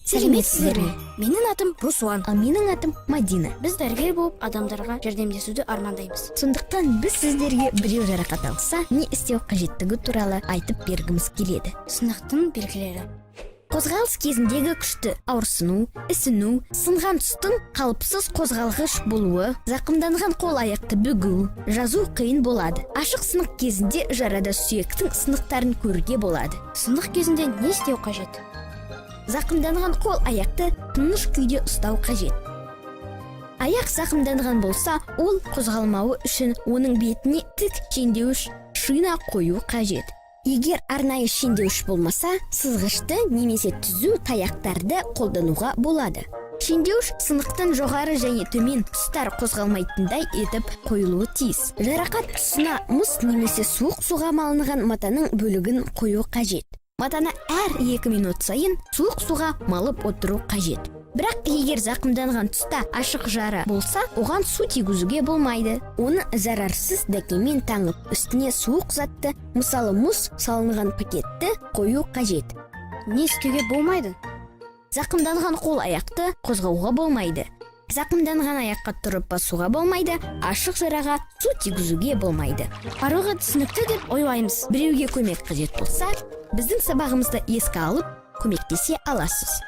Сәлеметсіздер ме? Менің атым Руслан. Ал менің атым Мадина. Біз дәрігер болып адамдарға жәрдемдесуді армандаймыз. Сондықтан біз сіздерге біреу жарақат алса, не істеу қажеттігі туралы айтып бергіміз келеді. Сынықтың белгілері. Қозғалыс кезіндегі күшті ауырсыну, ісіну, сынған тұстың қалыпсыз қозғалғыш болуы, зақымданған қол аяқты бүгу, жазу қиын болады. Ашық сынық кезінде жарада сүйектің сынықтарын көруге болады. Сынық кезінде не істеу қажет? Зақымданған қол аяқты тыныш күйде ұстау қажет. Аяқ зақымданған болса, ол қозғалмауы үшін оның бетіне тік шендеуіш шина қою қажет. Егер арнайы шендеуіш болмаса, сызғышты немесе түзу таяқтарды қолдануға болады. Шендеуіш сынықтан жоғары және төмен тұстар қозғалмайтындай етіп қойылуы тиіс. Жарақат тұсына мұз немесе суық суға малынған матаның бөлігін қою қажет. Матаны әр 2 минут сайын суық суға малып отыру қажет. Бірақ егер зақымданған тұста ашық жара болса, оған су тигізуге болмайды. Оны зарарсыз дәкемен таңып, үстіне суық затты, мысалы мұз салынған пакетті қою қажет. Не істеуге болмайды? Зақымданған қол аяқты қозғауға болмайды. Зақымданған аяққа тұрып басуға болмайды, ашық жараға су тигізуге болмайды. Барлығы түсінікті деп ойлаймыз. Біреуге көмек қажет болса, біздің сабағымызды еске алып, көмектесе аласыз.